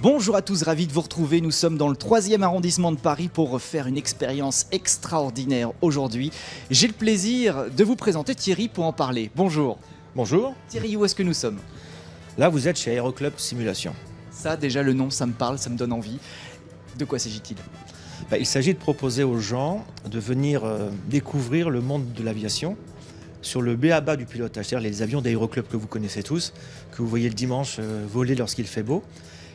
Bonjour à tous, ravi de vous retrouver. Nous sommes dans le 3e arrondissement de Paris pour faire une expérience extraordinaire aujourd'hui. J'ai le plaisir de vous présenter Thierry pour en parler. Bonjour. Bonjour. Thierry, où est-ce que nous sommes? Là, vous êtes chez Aéroclub Simulation. Ça, déjà, le nom, ça me parle, ça me donne envie. De quoi s'agit-il? Il s'agit de proposer aux gens de venir découvrir le monde de l'aviation sur le b.a.-ba du pilotage, c'est-à-dire les avions d'Aéroclub que vous connaissez tous, que vous voyez le dimanche voler lorsqu'il fait beau.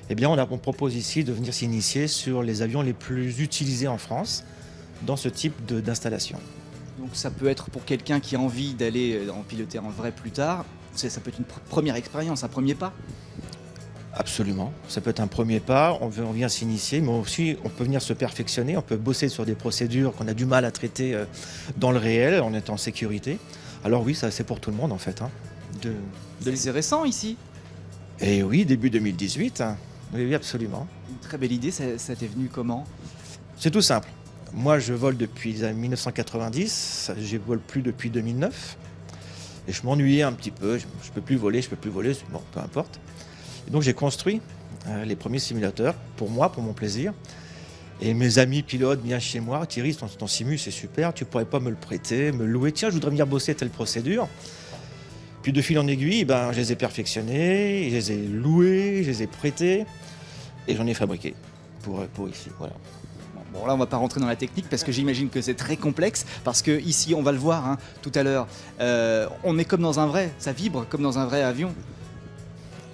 Eh bien, on propose ici de venir s'initier sur les avions les plus utilisés en France dans ce type d'installation. Donc ça peut être pour quelqu'un qui a envie d'aller en piloter en vrai plus tard. Ça peut être une première expérience, un premier pas. Absolument, ça peut être un premier pas, on vient s'initier, mais aussi on peut venir se perfectionner, on peut bosser sur des procédures qu'on a du mal à traiter dans le réel, en étant en sécurité. Alors oui, ça c'est pour tout le monde en fait. C'est récent ici. Et oui, début 2018, hein. Oui, absolument. Une très belle idée, ça t'est venu comment? C'est tout simple. Moi je vole depuis 1990, je vole plus depuis 2009. Et je m'ennuyais un petit peu, je peux plus voler, bon, peu importe. Et donc j'ai construit les premiers simulateurs pour moi, pour mon plaisir. Et mes amis pilotes viennent chez moi, Thierry, ton simu c'est super, tu pourrais pas me le prêter, me le louer, tiens je voudrais venir bosser telle procédure. Puis de fil en aiguille, je les ai perfectionnés, je les ai loués, je les ai prêtés et j'en ai fabriqué pour ici. Voilà. Bon là on va pas rentrer dans la technique parce que j'imagine que c'est très complexe parce que ici on va le voir tout à l'heure, on est comme dans un vrai, ça vibre comme dans un vrai avion.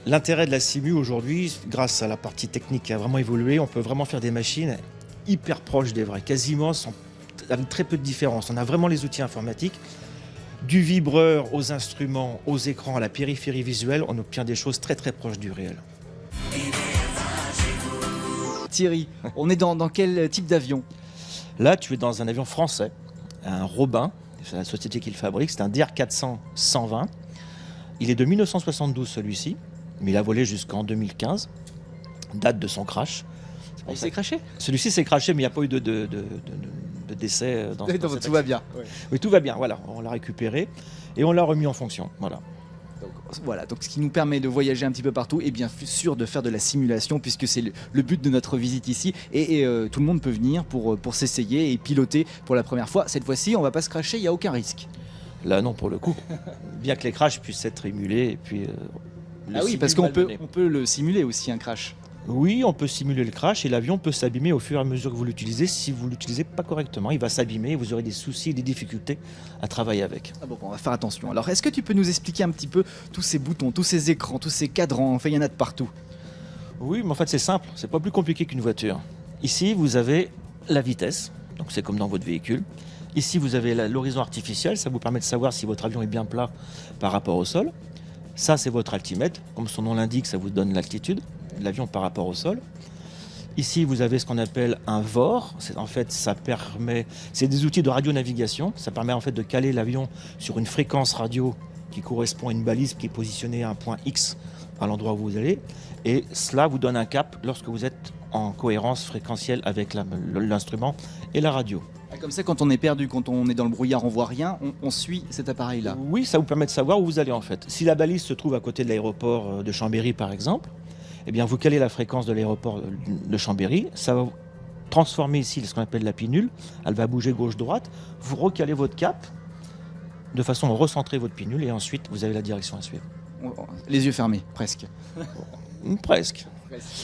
L'intérêt de la simu aujourd'hui, grâce à la partie technique qui a vraiment évolué, on peut vraiment faire des machines hyper proches des vrais, quasiment avec très peu de différence. On a vraiment les outils informatiques, du vibreur aux instruments, aux écrans, à la périphérie visuelle, on obtient des choses très très proches du réel. Thierry, on est dans quel type d'avion? Là, tu es dans un avion français, un Robin, c'est la société qui le fabrique, c'est un DR400-120. Il est de 1972 celui-ci, mais il a volé jusqu'en 2015, date de son crash. Il s'est crashé? Celui-ci s'est crashé, mais il n'y a pas eu de décès dans cette Tout accident. va bien. Oui, tout va bien, voilà, on l'a récupéré et on l'a remis en fonction, voilà. Donc ce qui nous permet de voyager un petit peu partout et bien sûr de faire de la simulation puisque c'est le but de notre visite ici et tout le monde peut venir pour s'essayer et piloter pour la première fois. Cette fois-ci on va pas se crasher, il n'y a aucun risque. Là non pour le coup, bien que les crashs puissent être émulés et puis... oui parce qu'on peut le simuler aussi un crash. Oui, on peut simuler le crash et l'avion peut s'abîmer au fur et à mesure que vous l'utilisez. Si vous ne l'utilisez pas correctement, il va s'abîmer et vous aurez des soucis, des difficultés à travailler avec. On va faire attention. Alors, est-ce que tu peux nous expliquer un petit peu tous ces boutons, tous ces écrans, tous ces cadrans? En fait, il y en a de partout. Oui, mais en fait, c'est simple. C'est pas plus compliqué qu'une voiture. Ici, vous avez la vitesse. Donc, c'est comme dans votre véhicule. Ici, vous avez l'horizon artificiel. Ça vous permet de savoir si votre avion est bien plat par rapport au sol. Ça, c'est votre altimètre. Comme son nom l'indique, ça vous donne l'altitude de l'avion par rapport au sol. Ici, vous avez ce qu'on appelle un VOR. C'est des outils de radionavigation. Ça permet en fait de caler l'avion sur une fréquence radio qui correspond à une balise qui est positionnée à un point X à l'endroit où vous allez. Et cela vous donne un cap lorsque vous êtes en cohérence fréquentielle avec l'instrument et la radio. Comme ça, quand on est perdu, quand on est dans le brouillard, on voit rien, on suit cet appareil-là. Oui, ça vous permet de savoir où vous allez en fait. Si la balise se trouve à côté de l'aéroport de Chambéry par exemple, eh bien vous calez la fréquence de l'aéroport de Chambéry, ça va transformer ici ce qu'on appelle la pinule, elle va bouger gauche-droite, vous recalez votre cap de façon à recentrer votre pinule et ensuite vous avez la direction à suivre. Les yeux fermés, presque. Presque.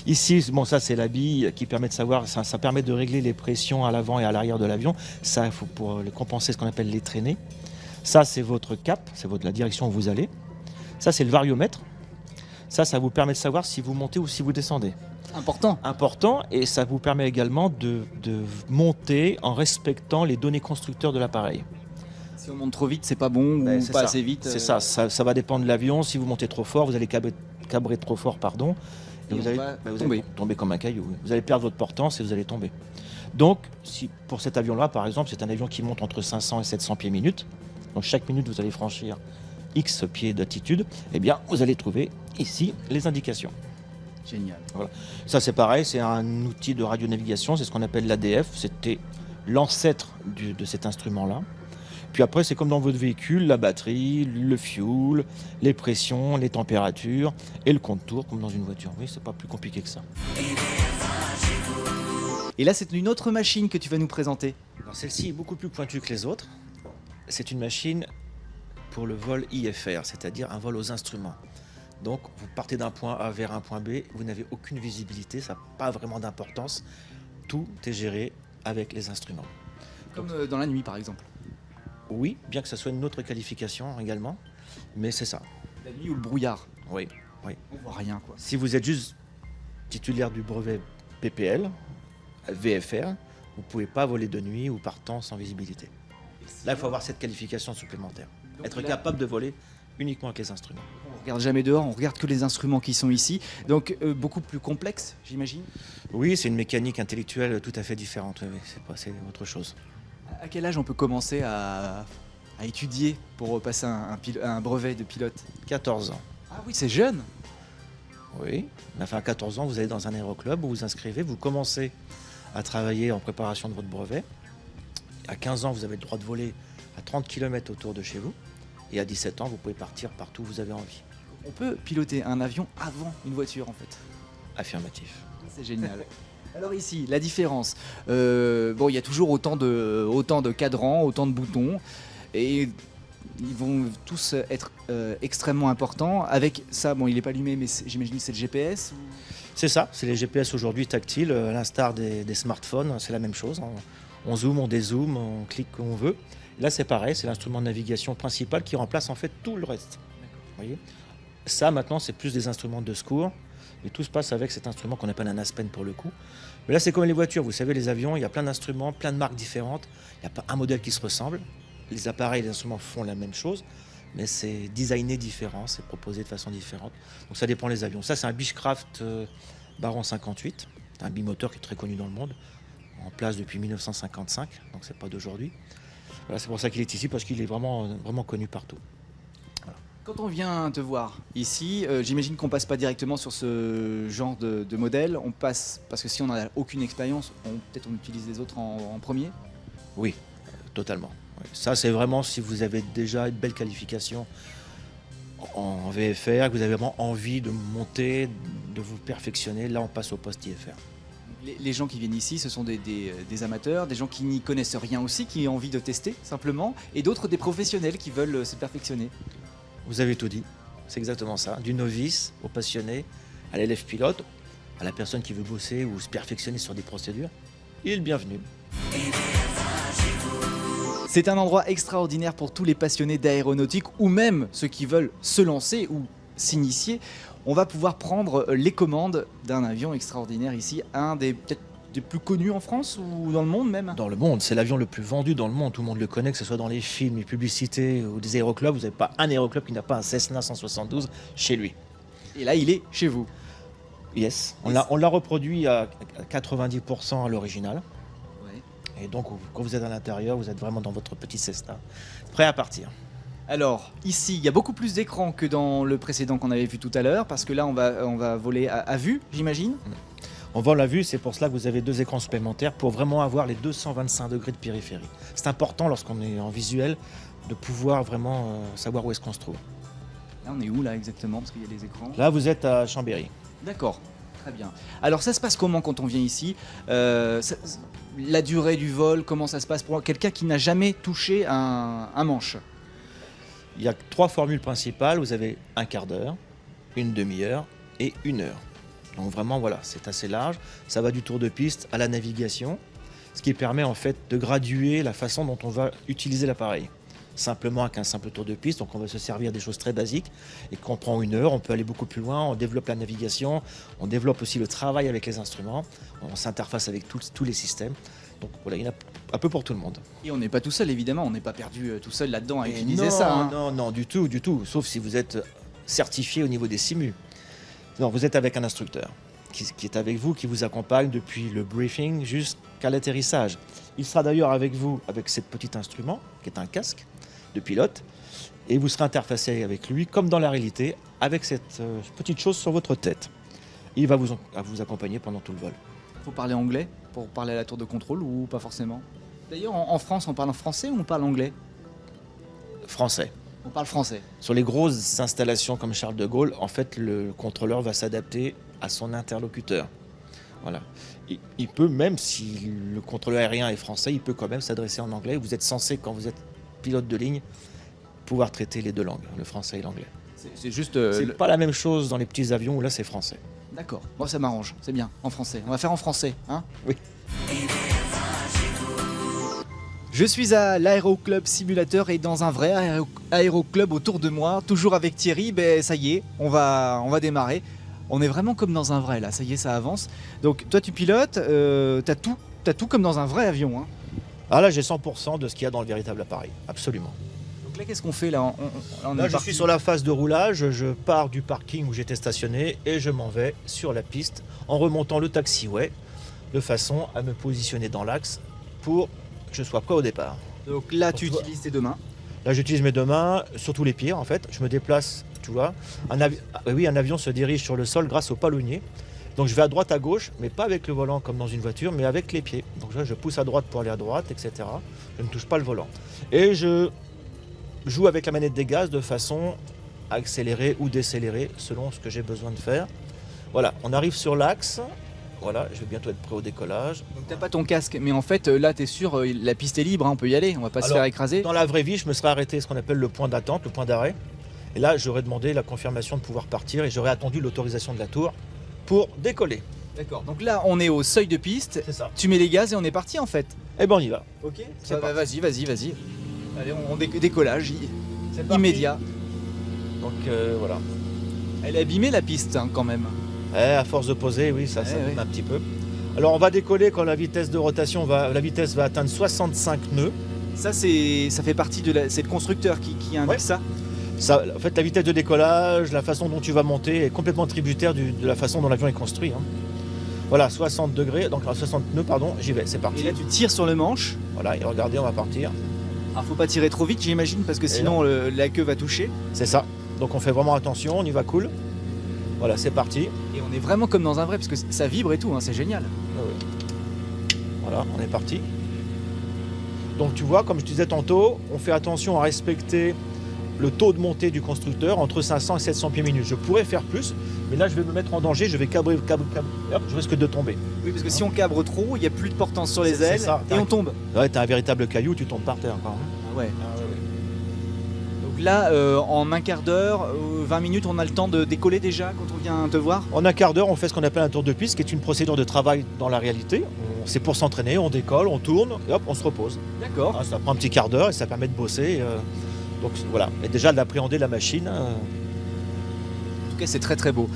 Ici, ça c'est la bille qui permet de savoir, ça permet de régler les pressions à l'avant et à l'arrière de l'avion. Ça, il faut pour compenser ce qu'on appelle les traînées. Ça, c'est votre cap, c'est la direction où vous allez. Ça, c'est le variomètre. Ça vous permet de savoir si vous montez ou si vous descendez. Important, et ça vous permet également de monter en respectant les données constructeurs de l'appareil. Si on monte trop vite, c'est pas bon, ou pas assez vite. C'est ça va dépendre de l'avion. Si vous montez trop fort, vous allez cabrer trop fort, pardon. Et vous allez tomber comme un caillou. Vous allez perdre votre portance et vous allez tomber. Donc, pour cet avion-là, par exemple, c'est un avion qui monte entre 500 et 700 pieds minute. Donc, chaque minute, vous allez franchir X pieds d'altitude. Eh bien, vous allez trouver ici les indications. Génial. Voilà. Ça, c'est pareil, c'est un outil de radionavigation. C'est ce qu'on appelle l'ADF. C'était l'ancêtre de cet instrument-là. Puis après, c'est comme dans votre véhicule, la batterie, le fuel, les pressions, les températures et le compte tour comme dans une voiture. Oui, c'est pas plus compliqué que ça. Et là, c'est une autre machine que tu vas nous présenter. Alors, celle-ci est beaucoup plus pointue que les autres. C'est une machine pour le vol IFR, c'est-à-dire un vol aux instruments. Donc, vous partez d'un point A vers un point B, vous n'avez aucune visibilité, ça n'a pas vraiment d'importance. Tout est géré avec les instruments. Comme dans la nuit, par exemple. Oui, bien que ça soit une autre qualification également, mais c'est ça. La nuit ou le brouillard. Oui, oui. On voit rien, quoi. Si vous êtes juste titulaire du brevet PPL, VFR, vous ne pouvez pas voler de nuit ou partant sans visibilité. Là, il faut avoir cette qualification supplémentaire. Donc Être là, capable de voler uniquement avec les instruments. on regarde jamais dehors, on regarde que les instruments qui sont ici. Donc beaucoup plus complexe, j'imagine. Oui, c'est une mécanique intellectuelle tout à fait différente. Oui, c'est autre chose. À quel âge on peut commencer à étudier pour passer un brevet de pilote? 14 ans. Ah oui, c'est jeune. Oui, mais enfin à 14 ans, vous allez dans un aéroclub, vous vous inscrivez, vous commencez à travailler en préparation de votre brevet. À 15 ans, vous avez le droit de voler à 30 km autour de chez vous. Et à 17 ans, vous pouvez partir partout où vous avez envie. On peut piloter un avion avant une voiture, en fait. Affirmatif. C'est génial. Alors ici, la différence. Bon, il y a toujours autant de cadrans, autant de boutons. Et ils vont tous être extrêmement importants. Avec ça, bon, il n'est pas allumé, mais j'imagine que c'est le GPS. C'est ça, c'est les GPS aujourd'hui tactiles, à l'instar des smartphones, c'est la même chose. On zoome, on dézoome, on clique comme on veut. Là, c'est pareil, c'est l'instrument de navigation principal qui remplace en fait tout le reste. Vous voyez, ça, maintenant, c'est plus des instruments de secours. Et tout se passe avec cet instrument qu'on appelle un Aspen pour le coup. Mais là, c'est comme les voitures. Vous savez, les avions, il y a plein d'instruments, plein de marques différentes. Il n'y a pas un modèle qui se ressemble. Les appareils, les instruments font la même chose, mais c'est designé différent, c'est proposé de façon différente. Donc ça dépend des avions. Ça, c'est un Beechcraft Baron 58. C'est un bimoteur qui est très connu dans le monde, en place depuis 1955, donc c'est pas d'aujourd'hui. Voilà, c'est pour ça qu'il est ici, parce qu'il est vraiment, vraiment connu partout. Quand on vient te voir ici, j'imagine qu'on passe pas directement sur ce genre de modèle. On passe, parce que si on n'a aucune expérience, peut-être on utilise les autres en premier. Oui, totalement. Oui. Ça, c'est vraiment si vous avez déjà une belle qualification en VFR, que vous avez vraiment envie de monter, de vous perfectionner, là on passe au poste IFR. Les gens qui viennent ici, ce sont des amateurs, des gens qui n'y connaissent rien aussi, qui ont envie de tester simplement, et d'autres des professionnels qui veulent se perfectionner. Vous avez tout dit, c'est exactement ça. Du novice au passionné, à l'élève pilote, à la personne qui veut bosser ou se perfectionner sur des procédures, il est le bienvenu. C'est un endroit extraordinaire pour tous les passionnés d'aéronautique ou même ceux qui veulent se lancer ou s'initier. On va pouvoir prendre les commandes d'un avion extraordinaire ici, un des peut-être des plus connus en France ou dans le monde même. Dans le monde, c'est l'avion le plus vendu dans le monde, tout le monde le connaît, que ce soit dans les films, les publicités ou des aéroclubs, vous n'avez pas un aéroclub qui n'a pas un Cessna 172 chez lui. Et là, il est chez vous. Yes, on l'a reproduit à 90% à l'original. Et donc, quand vous êtes à l'intérieur, vous êtes vraiment dans votre petit Cessna, prêt à partir. Alors, ici, il y a beaucoup plus d'écrans que dans le précédent qu'on avait vu tout à l'heure, parce que là, on va voler à vue, j'imagine. On vole à vue, c'est pour cela que vous avez 2 écrans supplémentaires pour vraiment avoir les 225 degrés de périphérie. C'est important lorsqu'on est en visuel de pouvoir vraiment savoir où est-ce qu'on se trouve. Là, on est où là exactement, parce qu'il y a des écrans. Là, vous êtes à Chambéry. D'accord. Très bien. Alors ça se passe comment quand on vient ici? La durée du vol, comment ça se passe pour quelqu'un qui n'a jamais touché un manche? Il y a 3 formules principales. Vous avez un quart d'heure, une demi-heure et 1 heure. Donc vraiment, voilà, c'est assez large. Ça va du tour de piste à la navigation, ce qui permet en fait de graduer la façon dont on va utiliser l'appareil. Simplement avec un simple tour de piste, donc on va se servir des choses très basiques. Et quand on prend 1 heure, on peut aller beaucoup plus loin, on développe la navigation, on développe aussi le travail avec les instruments, on s'interface avec tous les systèmes. Donc voilà, il y en a un peu pour tout le monde. Et on n'est pas tout seul évidemment, on n'est pas perdu tout seul là-dedans à utiliser ça. Hein. Non, du tout, sauf si vous êtes certifié au niveau des simus. Non, vous êtes avec un instructeur qui est avec vous, qui vous accompagne depuis le briefing jusqu'à l'atterrissage. Il sera d'ailleurs avec vous avec ce petit instrument, qui est un casque de pilote, et vous serez interfacé avec lui, comme dans la réalité, avec cette petite chose sur votre tête. Il va vous accompagner pendant tout le vol. Il faut parler anglais pour parler à la tour de contrôle ou pas forcément? D'ailleurs, en France, on parle en français ou on parle anglais? français. On parle français. Sur les grosses installations comme Charles de Gaulle, en fait, le contrôleur va s'adapter à son interlocuteur. Voilà. Il peut, même si le contrôleur aérien est français, il peut quand même s'adresser en anglais. Vous êtes censé, quand vous êtes pilote de ligne, pouvoir traiter les deux langues, le français et l'anglais. C'est juste... C'est pas la même chose dans les petits avions où là c'est français. D'accord. Bon, ça m'arrange. C'est bien. En français. On va faire en français, hein? Oui. Je suis à l'Aéroclub Simulateur et dans un vrai aéroclub autour de moi, toujours avec Thierry. Ben ça y est, on va démarrer. On est vraiment comme dans un vrai là. Ça y est, ça avance. Donc toi tu pilotes, t'as tout comme dans un vrai avion, hein. Ah là j'ai 100% de ce qu'il y a dans le véritable appareil, absolument. Donc là qu'est-ce qu'on fait là? On Là est je parti. suis sur la phase de roulage, je pars du parking où j'étais stationné et je m'en vais sur la piste en remontant le taxiway de façon à me positionner dans l'axe pour que je sois prêt au départ. Donc là tu Pour toi. utilises tes deux mains. Là j'utilise mes deux mains, surtout les pieds en fait, je me déplace, tu vois. Un avion se dirige sur le sol grâce au palonnier. Donc je vais à droite, à gauche, mais pas avec le volant comme dans une voiture, mais avec les pieds. Donc là je pousse à droite pour aller à droite, etc. Je ne touche pas le volant. Et je joue avec la manette des gaz de façon à accélérer ou décélérer selon ce que j'ai besoin de faire. Voilà, on arrive sur l'axe. Voilà, je vais bientôt être prêt au décollage. Donc t'as pas ton casque, mais en fait là t'es sûr, la piste est libre, hein, on peut y aller, on va pas se Alors, faire écraser. Dans la vraie vie, je me serais arrêté à ce qu'on appelle le point d'attente, le point d'arrêt. Et là, j'aurais demandé la confirmation de pouvoir partir et j'aurais attendu l'autorisation de la tour pour décoller. D'accord. Donc là on est au seuil de piste, C'est ça. tu mets les gaz et on est parti en fait. Et ben on y va. Ok. C'est parti. Vas-y. Allez, décollage C'est parti. immédiat. Donc voilà. Elle est abîmée la piste hein, quand même. À force de poser, oui, ça Ouais. abîme un petit peu. Alors on va décoller quand la vitesse de rotation la vitesse va atteindre 65 nœuds. Ça fait partie c'est le constructeur qui indique Ouais. ça. Ça, en fait, la vitesse de décollage, la façon dont tu vas monter est complètement tributaire de la façon dont l'avion est construit, hein. Voilà, 60 degrés, donc 60 nœuds, pardon, j'y vais, c'est Et parti. là tu tires sur le manche. Voilà, et regardez, on va partir. Ah, faut pas tirer trop vite j'imagine parce que sinon la queue va toucher. C'est ça. Donc on fait vraiment attention, on y va cool. Voilà, c'est parti. Et on est vraiment comme dans un vrai parce que ça vibre et tout, hein, c'est génial. Voilà, on est parti. Donc tu vois, comme je te disais tantôt, on fait attention à respecter le taux de montée du constructeur entre 500 et 700 pieds minutes. Je pourrais faire plus, mais là je vais me mettre en danger, je vais cabrer, hop, je risque de tomber. Oui parce que si on cabre trop, il n'y a plus de portance sur les C'est ailes ça. et on tombe. Ouais, t'as un véritable caillou, tu tombes par terre. Quoi, hein. Ah ouais. Donc là en un quart d'heure, 20 minutes, on a le temps de décoller déjà quand on vient te voir. En un quart d'heure, on fait ce qu'on appelle un tour de piste, qui est une procédure de travail dans la réalité. C'est pour s'entraîner, on décolle, on tourne, et hop, on se repose. D'accord. Ah, ça prend un petit quart d'heure et ça permet de bosser. Donc voilà, et déjà d'appréhender la machine. En tout cas, c'est très très beau.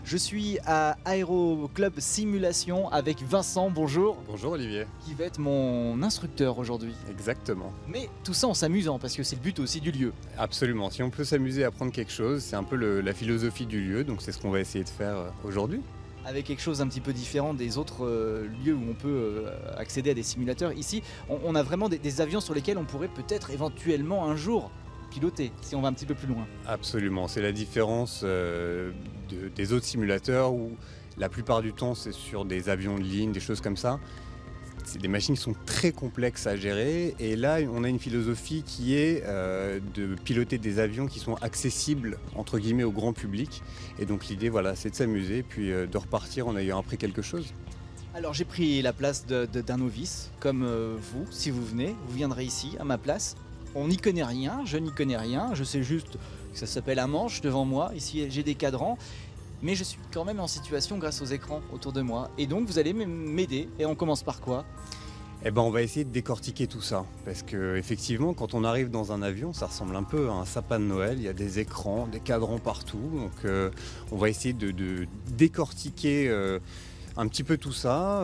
Je suis à Aéroclub Simulation avec Vincent, bonjour, Bonjour Olivier, qui va être mon instructeur aujourd'hui. exactement. Mais tout ça en s'amusant, parce que c'est le but aussi du lieu. Absolument, si on peut s'amuser à apprendre quelque chose, c'est un peu la philosophie du lieu, donc c'est ce qu'on va essayer de faire aujourd'hui. Avec quelque chose un petit peu différent des autres lieux où on peut accéder à des simulateurs. Ici, on a vraiment des avions sur lesquels on pourrait peut-être éventuellement un jour piloter, si on va un petit peu plus loin. Absolument, c'est la différence des autres simulateurs où la plupart du temps c'est sur des avions de ligne, des choses comme ça. C'est des machines qui sont très complexes à gérer et là on a une philosophie qui est de piloter des avions qui sont accessibles entre guillemets au grand public et donc l'idée voilà c'est de s'amuser puis de repartir en ayant appris quelque chose. Alors j'ai pris la place d'un novice, comme vous, si vous venez, vous viendrez ici à ma place. On n'y connaît rien, je n'y connais rien, je sais juste que ça s'appelle un manche devant moi, ici j'ai des cadrans, mais je suis quand même en situation grâce aux écrans autour de moi. Et donc vous allez m'aider, et on commence par quoi? Eh ben, on va essayer de décortiquer tout ça, parce que effectivement, quand on arrive dans un avion, ça ressemble un peu à un sapin de Noël. Il y a des écrans, des cadrans partout, donc on va essayer de décortiquer un petit peu tout ça,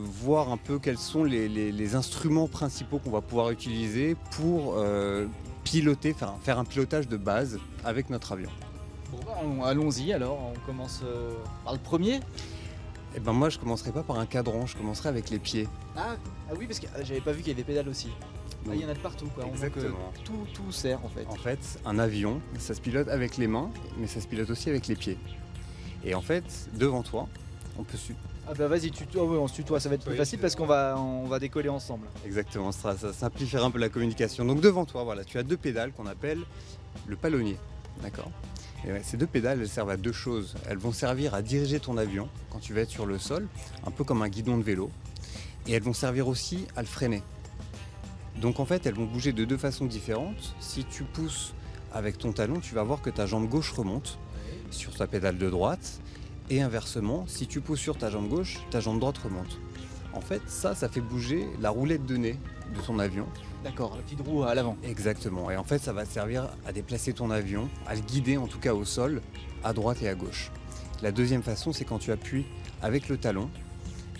voir un peu quels sont les instruments principaux qu'on va pouvoir utiliser pour piloter, faire un pilotage de base avec notre avion. Bon, allons-y alors, on commence par le premier. Eh ben moi, je commencerai pas par un cadran, je commencerai avec les pieds. Ah oui, parce que j'avais pas vu qu'il y avait des pédales aussi. Ah, il y en a de partout, quoi. On voit que Exactement. tout sert en fait. En fait, un avion, ça se pilote avec les mains, mais ça se pilote aussi avec les pieds. Et en fait, devant toi, On peut Ah bah vas-y, on se tutoie, ça va être plus Oui, facile parce on va décoller ensemble. Exactement, ça simplifiera un peu la communication. Donc devant toi, voilà, tu as 2 pédales qu'on appelle le palonnier. D'accord. Et ouais, ces 2 pédales, elles servent à 2 choses. Elles vont servir à diriger ton avion quand tu vas être sur le sol, un peu comme un guidon de vélo. Et elles vont servir aussi à le freiner. Donc en fait, elles vont bouger de 2 façons différentes. Si tu pousses avec ton talon, tu vas voir que ta jambe gauche remonte sur ta pédale de droite. Et inversement, si tu pousses sur ta jambe gauche, ta jambe droite remonte. En fait, ça fait bouger la roulette de nez de ton avion. D'accord, la petite roue à l'avant. Exactement. Et en fait, ça va te servir à déplacer ton avion, à le guider en tout cas au sol, à droite et à gauche. La deuxième façon, c'est quand tu appuies avec le talon,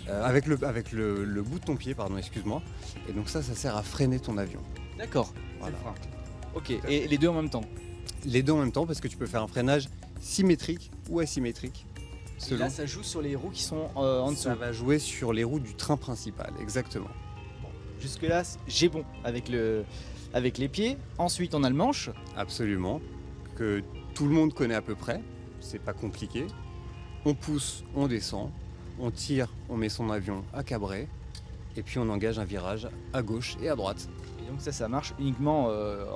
avec le bout de ton pied, pardon, excuse-moi. Et donc ça sert à freiner ton avion. D'accord, Voilà. c'est le frein. Ok, et les deux en même temps. Les deux en même temps, parce que tu peux faire un freinage symétrique ou asymétrique. Et là, ça joue sur les roues qui sont en dessous. Ça va jouer sur les roues du train principal, exactement. Jusque-là, j'ai bon avec les pieds. Ensuite, on a le manche. Absolument. Que tout le monde connaît à peu près. C'est pas compliqué. On pousse, on descend. On tire, on met son avion à cabrer. Et puis on engage un virage à gauche et à droite. Et donc ça marche uniquement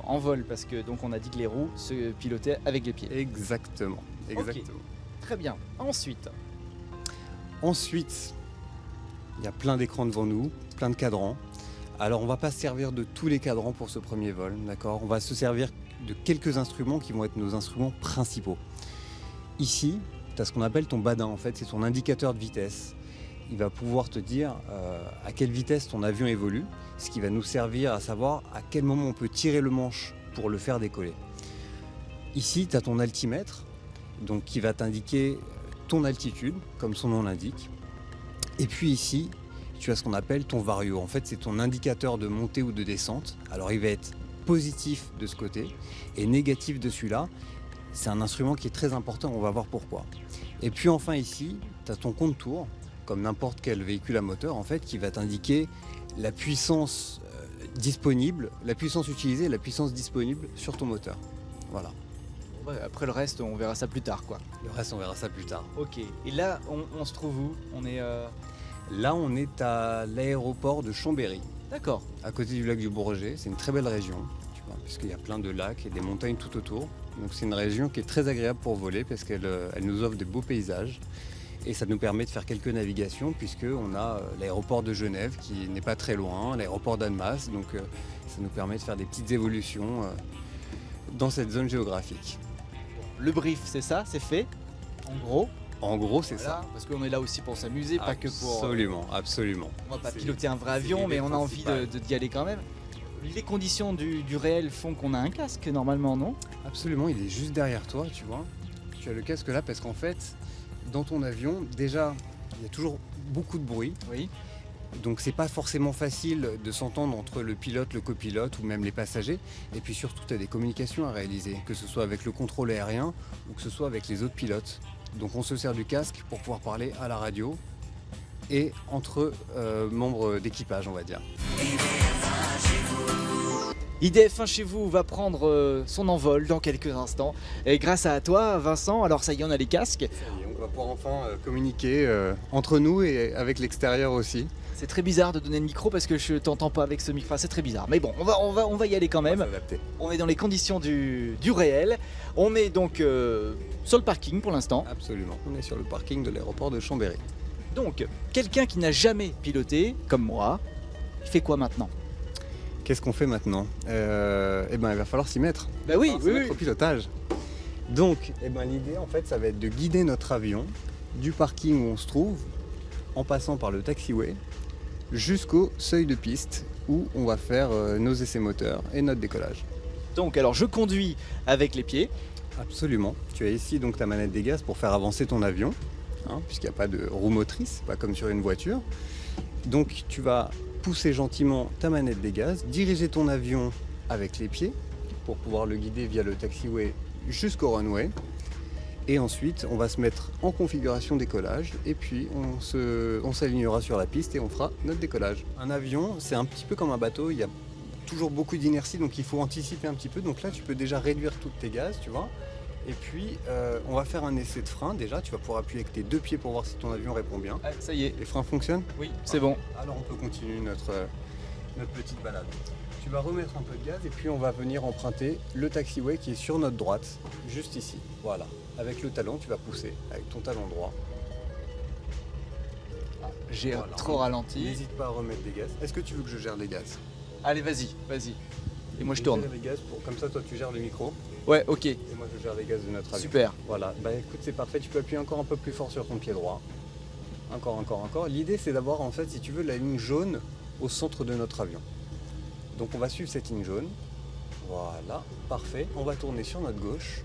en vol parce que donc on a dit que les roues se pilotaient avec les pieds. Exactement. Exactement. Très bien. Ensuite, il y a plein d'écrans devant nous, plein de cadrans. Alors on va pas se servir de tous les cadrans pour ce premier vol, d'accord? On va se servir de quelques instruments qui vont être nos instruments principaux. Ici, tu as ce qu'on appelle ton badin, en fait, c'est ton indicateur de vitesse. Il va pouvoir te dire à quelle vitesse ton avion évolue, ce qui va nous servir à savoir à quel moment on peut tirer le manche pour le faire décoller. Ici, tu as ton altimètre, donc qui va t'indiquer ton altitude, comme son nom l'indique. Et puis ici, tu as ce qu'on appelle ton vario. En fait, c'est ton indicateur de montée ou de descente. Alors, il va être positif de ce côté et négatif de celui-là. C'est un instrument qui est très important, on va voir pourquoi. Et puis enfin ici, tu as ton compte-tour, comme n'importe quel véhicule à moteur, en fait, qui va t'indiquer la puissance disponible, la puissance utilisée et la puissance disponible sur ton moteur. Voilà. Ouais, après le reste, on verra ça plus tard, quoi. Le reste, on verra ça plus tard. Ok. Et là, on se trouve où? On est. Là, on est à l'aéroport de Chambéry, D'accord. à côté du lac du Bourget. C'est une très belle région, tu vois, puisqu'il y a plein de lacs et des montagnes tout autour. Donc c'est une région qui est très agréable pour voler parce qu'elle nous offre de beaux paysages. Et ça nous permet de faire quelques navigations puisqu'on a l'aéroport de Genève qui n'est pas très loin, l'aéroport d'Annemasse. Donc ça nous permet de faire des petites évolutions dans cette zone géographique. Le brief, c'est ça, c'est fait. En gros. En gros, c'est Voilà, ça. parce qu'on est là aussi pour s'amuser, pas que pour. Absolument, absolument. On va pas C'est- piloter un vrai c'est avion, l'idée mais on a envie principale. d'y aller quand même. Les conditions du réel font qu'on a un casque normalement, non? Absolument, il est juste derrière toi, tu vois. Tu as le casque là parce qu'en fait, dans ton avion, déjà, il y a toujours beaucoup de bruit. Oui. Donc c'est pas forcément facile de s'entendre entre le pilote, le copilote ou même les passagers. Et puis surtout, tu as des communications à réaliser, que ce soit avec le contrôle aérien ou que ce soit avec les autres pilotes. Donc on se sert du casque pour pouvoir parler à la radio et entre membres d'équipage, on va dire. IDF1 chez vous va prendre son envol dans quelques instants. Et grâce à toi, Vincent, alors ça y est, on a les casques. Et on va pouvoir enfin communiquer entre nous et avec l'extérieur aussi. C'est très bizarre de donner le micro parce que je t'entends pas avec ce micro. Enfin, c'est très bizarre. Mais bon, on va y aller quand On va même. s'adapter. On est dans les conditions du réel. On est donc sur le parking pour l'instant. Absolument. On est sur le parking de l'aéroport de Chambéry. Donc, quelqu'un qui n'a jamais piloté, comme moi, il fait quoi maintenant? Qu'est-ce qu'on fait maintenant? Eh ben, il va falloir s'y mettre. Bah oui, S'y mettre au pilotage. Donc, eh ben, l'idée, en fait, ça va être de guider notre avion du parking où on se trouve, en passant par le taxiway, jusqu'au seuil de piste où on va faire nos essais moteurs et notre décollage. Donc, alors je conduis avec les pieds. Absolument. Tu as ici donc ta manette des gaz pour faire avancer ton avion, hein, puisqu'il n'y a pas de roue motrice, pas comme sur une voiture. Donc tu vas pousser gentiment ta manette des gaz, diriger ton avion avec les pieds pour pouvoir le guider via le taxiway jusqu'au runway. Et ensuite, on va se mettre en configuration décollage et puis on s'alignera sur la piste et on fera notre décollage. Un avion, c'est un petit peu comme un bateau, il y a toujours beaucoup d'inertie, donc il faut anticiper un petit peu. Donc là, tu peux déjà réduire toutes tes gaz, tu vois. Et puis, on va faire un essai de frein. Déjà, tu vas pouvoir appuyer avec tes 2 pieds pour voir si ton avion répond bien. Ah, ça y est, Les freins fonctionnent? oui, c'est bon. Alors, on peut continuer notre petite balade. Tu vas remettre un peu de gaz et puis on va venir emprunter le taxiway qui est sur notre droite, juste ici. Voilà. Avec le talon, tu vas pousser avec ton talon droit. J'ai Voilà. trop ralenti. N'hésite pas à remettre des gaz. Est-ce que tu veux que je gère les gaz? Allez, vas-y, vas-y. Et moi je vais tourne. gérer les gaz comme ça, toi tu gères le micro Ouais, ok, et moi je gère les gaz de notre avion. super. Voilà, bah écoute, c'est parfait. Tu peux appuyer encore un peu plus fort sur ton pied droit. Encore. L'idée c'est d'avoir en fait, si tu veux, la ligne jaune au centre de notre avion. Donc on va suivre cette ligne jaune. Voilà, parfait. On va tourner sur notre gauche.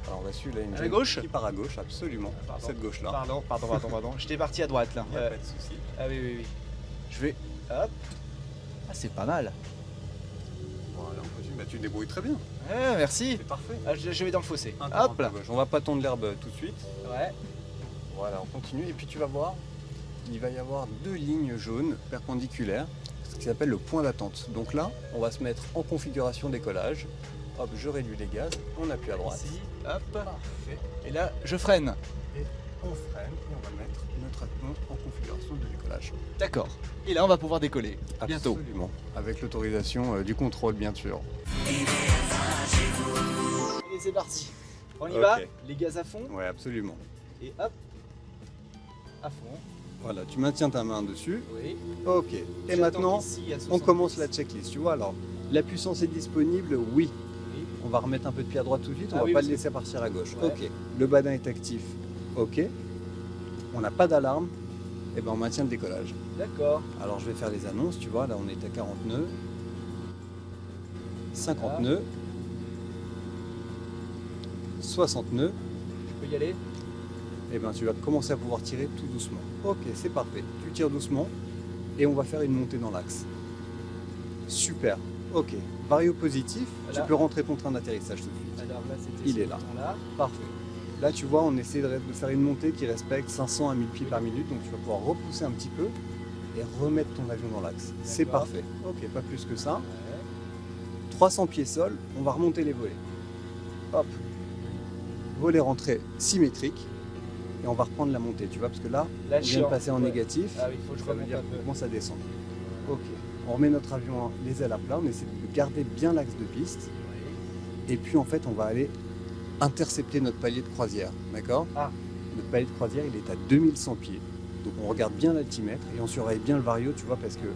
Alors on va suivre la ligne À la jaune gauche qui part à gauche, absolument. Pardon. Cette gauche-là. Pardon. J'étais parti à droite là. Il n'y a pas de souci. Ah oui. Je vais. Hop. Ah, c'est pas mal. Voilà, on continue. Bah, tu te débrouilles très bien. Ouais, merci. C'est parfait. Ah, je vais dans le fossé. Un Hop peu là. gauche. On va pas tondre l'herbe tout de suite. Ouais. Voilà, on continue. Et puis tu vas voir, il va y avoir 2 lignes jaunes perpendiculaires, ce qui s'appelle le point d'attente. Donc là, on va se mettre en configuration décollage. Hop, je réduis les gaz, on appuie à droite. Ici, hop. Parfait. Et là, je freine. Et on freine et on va mettre notre avion en configuration de décollage. D'accord. Et là, on va pouvoir décoller. Bientôt. Absolument. Avec l'autorisation du contrôle, bien sûr. Allez, c'est parti. On y va. Ok. Les gaz à fond. Ouais, absolument. Et hop. À fond. Voilà, tu maintiens ta main dessus. Oui. Ok. Et J'attends maintenant, ici à on 70. commence la checklist. Tu vois, alors, la puissance est disponible, oui. Oui. On va remettre un peu de pied à droite tout de suite, on Ah va oui, pas parce le que- laisser partir à gauche. Ouais. Ok. Le badin est actif. Ok. On n'a pas d'alarme. Et ben on maintient le décollage. D'accord. Alors je vais faire les annonces, tu vois, là on est à 40 nœuds. 50 nœuds. 60 nœuds. Je peux y aller. Et ben tu vas commencer à pouvoir tirer tout doucement. Ok, c'est parfait. Tu tires doucement et on va faire une montée dans l'axe. Super. Ok. Vario positif, Voilà. tu peux rentrer ton train d'atterrissage tout de suite. Alors là, c'était Il ce est là. bouton-là. Parfait. Là, tu vois, on essaie de faire une montée qui respecte 500 à 1000 pieds par minute. Donc, tu vas pouvoir repousser un petit peu et remettre ton avion dans l'axe. C'est D'accord. parfait. Ok, pas plus que ça. Ouais. 300 pieds sol, on va remonter les volets. Hop. Volet rentrée symétrique. Et on va reprendre la montée, tu vois, parce que là, Là, on je vient suis de en- passer en ouais. négatif. Ah oui, il faut que je Ça veut remonte dire un peu. qu'on commence à descendre. Ok. On remet notre avion les ailes à plat. On essaie de garder bien l'axe de piste. Et puis, en fait, on va aller intercepter notre palier de croisière. D'accord? Ah. Notre palier de croisière, il est à 2100 pieds. Donc on regarde bien l'altimètre et on surveille bien le vario, tu vois, parce que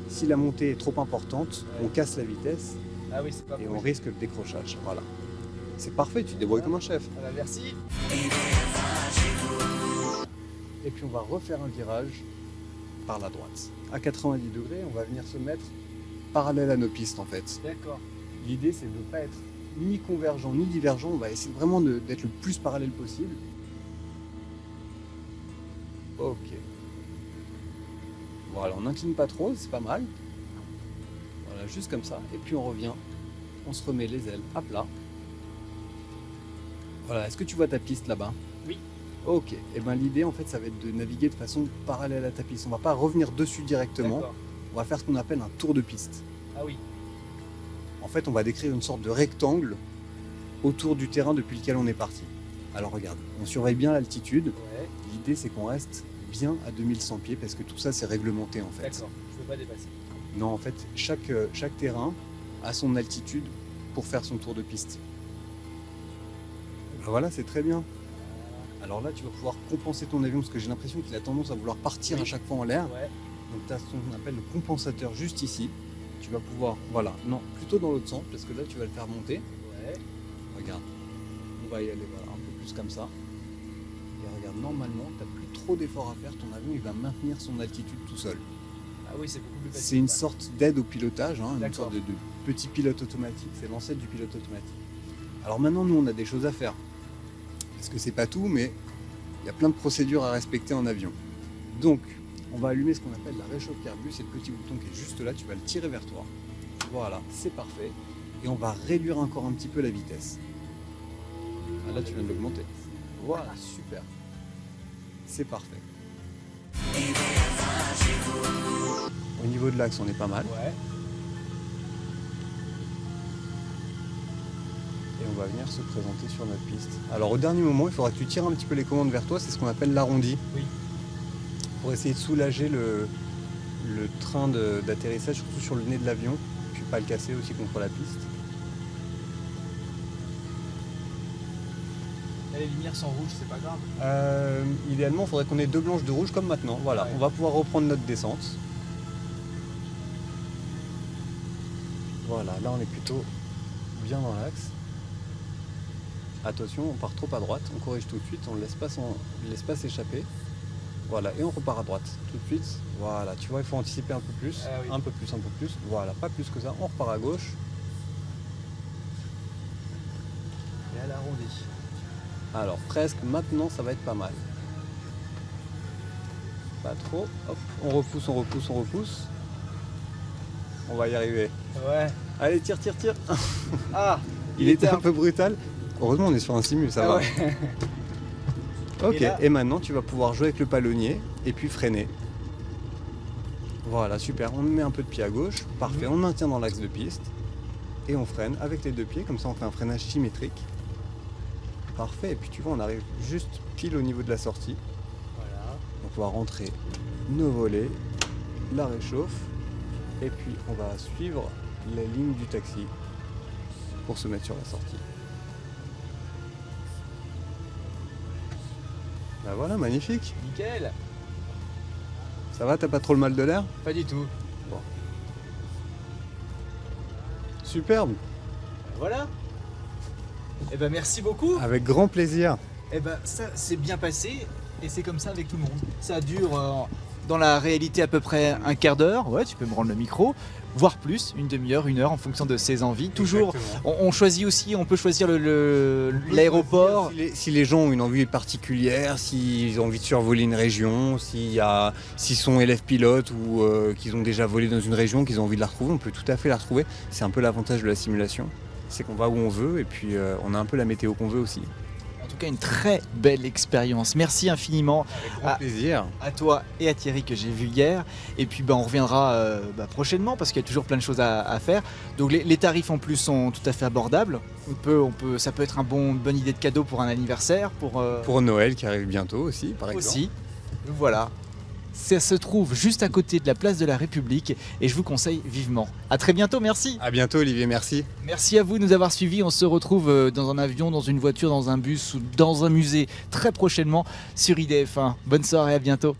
si la montée est trop importante, Ouais. on casse la vitesse Ah oui, c'est pas et bon. on risque le décrochage. Voilà. C'est parfait, tu te débrouilles comme un chef. Voilà, merci. Et puis on va refaire un virage par la droite. À 90 degrés, on va venir se mettre parallèle à nos pistes en fait. D'accord. L'idée, c'est de ne pas être ni convergent ni divergent. On va essayer vraiment d'être le plus parallèle possible. Ok. Voilà, on n'incline pas trop, c'est pas mal. Voilà, juste comme ça. Et puis on revient. On se remet les ailes à plat. Voilà, est-ce que tu vois ta piste là-bas? Oui. Ok. Et ben l'idée, en fait, ça va être de naviguer de façon parallèle à ta piste. On va pas revenir dessus directement. D'accord. On va faire ce qu'on appelle un tour de piste. Ah oui. En fait, on va décrire une sorte de rectangle autour du terrain depuis lequel on est parti. Alors regarde, on surveille bien l'altitude. Ouais. L'idée, c'est qu'on reste bien à 2100 pieds parce que tout ça, c'est réglementé en fait. D'accord. Je peux pas dépasser. Non, en fait, chaque terrain a son altitude pour faire son tour de piste. Ben voilà, c'est très bien. Alors là, tu vas pouvoir compenser ton avion parce que j'ai l'impression qu'il a tendance à vouloir partir à chaque fois en l'air. Ouais. Donc tu as ce qu'on appelle le compensateur juste ici. Tu vas pouvoir, voilà, non, plutôt dans l'autre sens parce que là, tu vas le faire monter. Ouais. Regarde, on va y aller voilà, un peu plus comme ça. Et regarde, normalement, tu n'as plus trop d'efforts à faire. Ton avion, il va maintenir son altitude tout seul. Ah oui, c'est beaucoup plus facile. C'est une ça. sorte d'aide au pilotage, hein, une D'accord. sorte de petit pilote automatique. C'est l'ancêtre du pilote automatique. Alors maintenant, nous, on a des choses à faire. Parce que c'est pas tout, mais il y a plein de procédures à respecter en avion. Donc, on va allumer ce qu'on appelle la réchauffe Airbus. C'est le petit bouton qui est juste là. Tu vas le tirer vers toi. Voilà, c'est parfait. Et on va réduire encore un petit peu la vitesse. Ah, là, tu viens de l'augmenter. Voilà, super. C'est parfait. Au niveau de l'axe, on est pas mal. Ouais. Et on va va venir se présenter sur notre piste. Alors au dernier moment, il faudra que tu tires un petit peu les commandes vers toi, c'est ce qu'on appelle l'arrondi. Oui. Pour essayer de soulager le train d'atterrissage, surtout sur le nez de l'avion, puis pas le casser aussi contre la piste. Les lumières sont rouges, c'est pas grave. Idéalement, il faudrait qu'on ait 2 blanches de rouge comme maintenant. Voilà, Ouais. on va pouvoir reprendre notre descente. Voilà, là on est plutôt bien dans l'axe. Attention, on part trop à droite, on corrige tout de suite, on ne laisse pas s'échapper. Voilà, et on repart à droite tout de suite. Voilà, tu vois, il faut anticiper un peu plus, Ah oui. un peu plus. Voilà, pas plus que ça, on repart à gauche. Et à l'arrondi. Alors presque, maintenant ça va être pas mal. Pas trop, hop, on repousse. On va y arriver. Ouais. Allez, tire. Ah, Il était un peu brutal. Heureusement, on est sur un simul, ça va. ouais. Ok, Et là- et maintenant tu vas pouvoir jouer avec le palonnier et puis freiner. Voilà, super. On met un peu de pied à gauche. Parfait, on maintient dans l'axe de piste. Et on freine avec les 2 pieds, comme ça on fait un freinage symétrique. Parfait, et puis tu vois, on arrive juste pile au niveau de la sortie. Voilà. On va pouvoir rentrer nos volets, la réchauffe, et puis on va suivre la ligne du taxi pour se mettre sur la sortie. Bah voilà, magnifique. Nickel. Ça va, t'as pas trop le mal de l'air? Pas du tout. Superbe. Voilà. Eh ben merci beaucoup. Avec grand plaisir. Eh ben ça c'est bien passé et c'est comme ça avec tout le monde. Ça dure dans la réalité à peu près un quart d'heure. Ouais, tu peux me rendre le micro, voire plus, une demi-heure, 1 heure en fonction de ses envies. Toujours. On choisit aussi, on peut choisir l'aéroport. Si les gens ont une envie particulière, s'ils ont envie de survoler une région, s'ils sont élèves pilotes ou qu'ils ont déjà volé dans une région, qu'ils ont envie de la retrouver, on peut tout à fait la retrouver. C'est un peu l'avantage de la simulation, c'est qu'on va où on veut et puis on a un peu la météo qu'on veut aussi. En tout cas, une très belle expérience. Merci infiniment Avec grand plaisir. à toi et à Thierry que j'ai vu hier. Et puis on reviendra prochainement parce qu'il y a toujours plein de choses à faire. Donc les tarifs en plus sont tout à fait abordables. Ça peut être une bonne idée de cadeau pour un anniversaire, Pour Noël qui arrive bientôt aussi, par exemple. aussi. Voilà. Ça se trouve juste à côté de la place de la République et je vous conseille vivement. À très bientôt, merci. À bientôt Olivier, merci. Merci à vous de nous avoir suivis. On se retrouve dans un avion, dans une voiture, dans un bus ou dans un musée très prochainement sur IDF1. Bonne soirée, à bientôt.